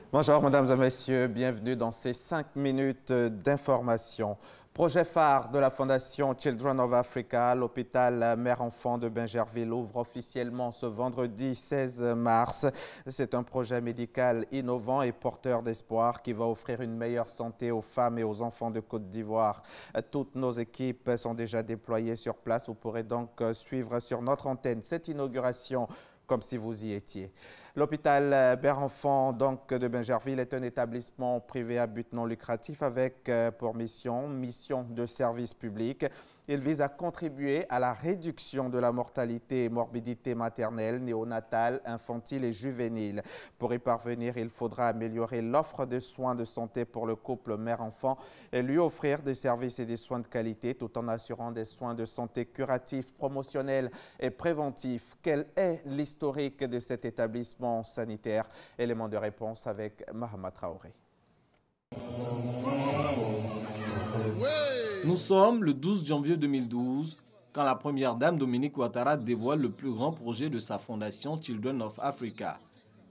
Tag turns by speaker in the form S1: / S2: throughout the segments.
S1: Bonjour, mesdames et messieurs, bienvenue dans ces 5 minutes d'information. Projet phare de la Fondation Children of Africa, l'hôpital Mère-Enfant de Bingerville ouvre officiellement ce vendredi 16 mars. C'est un projet médical innovant et porteur d'espoir qui va offrir une meilleure santé aux femmes et aux enfants de Côte d'Ivoire. Toutes nos équipes sont déjà déployées sur place. Vous pourrez donc suivre sur notre antenne cette inauguration comme si vous y étiez. L'hôpital Mère-Enfant de Bingerville est un établissement privé à but non lucratif avec pour mission de service public. Il vise à contribuer à la réduction de la mortalité et morbidité maternelle, néonatale, infantile et juvénile. Pour y parvenir, il faudra améliorer l'offre de soins de santé pour le couple mère-enfant et lui offrir des services et des soins de qualité tout en assurant des soins de santé curatifs, promotionnels et préventifs. Quel est l'historique de cet établissement sanitaire? Élément de réponse avec Mahama Traoré.
S2: Nous sommes le 12 janvier 2012 quand la première dame Dominique Ouattara dévoile le plus grand projet de sa fondation Children of Africa.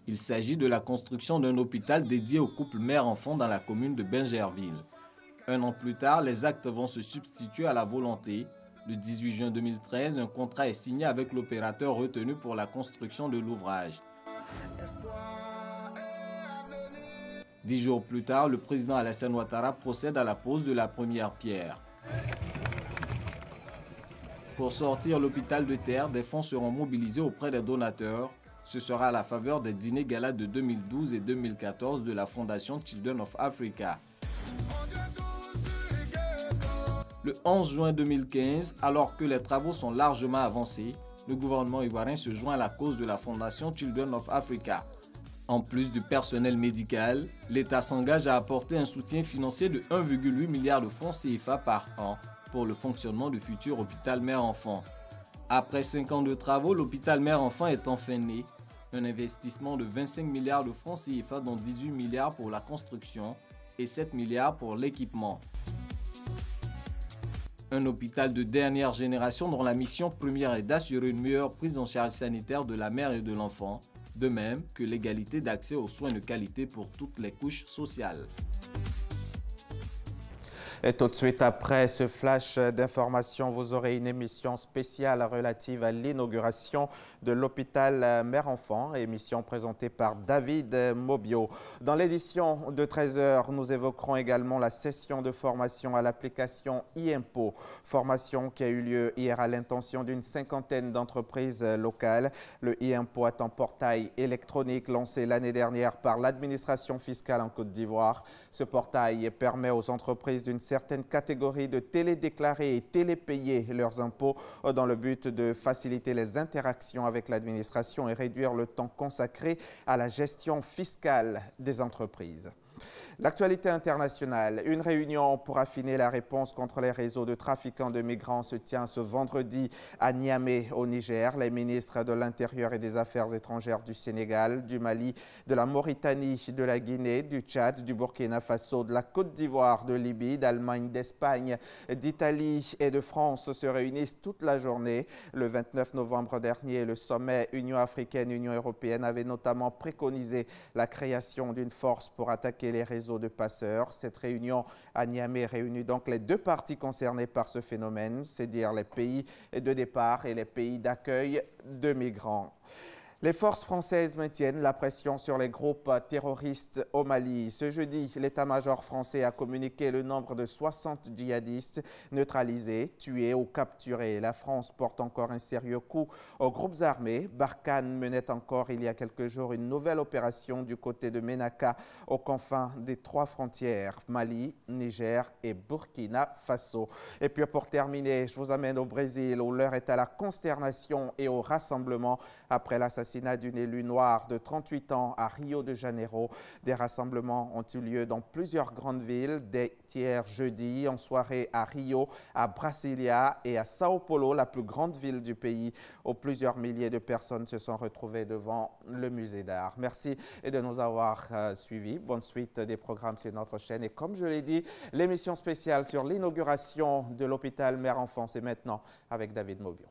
S2: Il s'agit de la construction d'un hôpital dédié aux couples mère-enfant dans la commune de Bingerville. Un an plus tard, les actes vont se substituer à la volonté. Le 18 juin 2013, un contrat est signé avec l'opérateur retenu pour la construction de l'ouvrage. 10 jours plus tard, le président Alassane Ouattara procède à la pose de la première pierre. Pour sortir l'hôpital de terre, des fonds seront mobilisés auprès des donateurs. Ce sera à la faveur des dîners galas de 2012 et 2014 de la Fondation Children of Africa. Le 11 juin 2015, alors que les travaux sont largement avancés, le gouvernement ivoirien se joint à la cause de la Fondation Children of Africa. En plus du personnel médical, l'État s'engage à apporter un soutien financier de 1,8 milliard de francs CFA par an pour le fonctionnement du futur hôpital Mère-Enfant. Après 5 ans de travaux, l'hôpital Mère-Enfant est enfin né. Un investissement de 25 milliards de francs CFA, dont 18 milliards pour la construction et 7 milliards pour l'équipement. Un hôpital de dernière génération dont la mission première est d'assurer une meilleure prise en charge sanitaire de la mère et de l'enfant, de même que l'égalité d'accès aux soins de qualité pour toutes les couches sociales.
S1: Et tout de suite après ce flash d'information, vous aurez une émission spéciale relative à l'inauguration de l'hôpital Mère-Enfant, émission présentée par David Mobio. Dans l'édition de 13 h, nous évoquerons également la session de formation à l'application e-impôt, formation qui a eu lieu hier à l'intention d'une 50aine d'entreprises locales. Le e-impôt est un portail électronique lancé l'année dernière par l'administration fiscale en Côte d'Ivoire. Ce portail permet aux entreprises d'une certaines catégories de télédéclarer et télépayer leurs impôts dans le but de faciliter les interactions avec l'administration et réduire le temps consacré à la gestion fiscale des entreprises. L'actualité internationale, une réunion pour affiner la réponse contre les réseaux de trafiquants de migrants se tient ce vendredi à Niamey au Niger. Les ministres de l'Intérieur et des Affaires étrangères du Sénégal, du Mali, de la Mauritanie, de la Guinée, du Tchad, du Burkina Faso, de la Côte d'Ivoire, de Libye, d'Allemagne, d'Espagne, d'Italie et de France se réunissent toute la journée. Le 29 novembre dernier, le sommet Union africaine-Union européenne avait notamment préconisé la création d'une force pour attaquer les réseaux de passeurs. Cette réunion à Niamey réunit donc les deux parties concernées par ce phénomène, c'est-à-dire les pays de départ et les pays d'accueil de migrants. Les forces françaises maintiennent la pression sur les groupes terroristes au Mali. Ce jeudi, l'état-major français a communiqué le nombre de 60 djihadistes neutralisés, tués ou capturés. La France porte encore un sérieux coup aux groupes armés. Barkhane menait encore il y a quelques jours une nouvelle opération du côté de Ménaka, aux confins des 3 frontières, Mali, Niger et Burkina Faso. Et puis pour terminer, je vous amène au Brésil où l'heure est à la consternation et au rassemblement après l'assassinat d'une élue noire de 38 ans à Rio de Janeiro. Des rassemblements ont eu lieu dans plusieurs grandes villes dès hier jeudi, en soirée à Rio, à Brasilia et à Sao Paulo, la plus grande ville du pays, où plusieurs milliers de personnes se sont retrouvées devant le musée d'art. Merci de nous avoir suivis. Bonne suite des programmes sur notre chaîne. Et comme je l'ai dit, l'émission spéciale sur l'inauguration de l'hôpital Mère-Enfant, c'est maintenant avec David Mobio.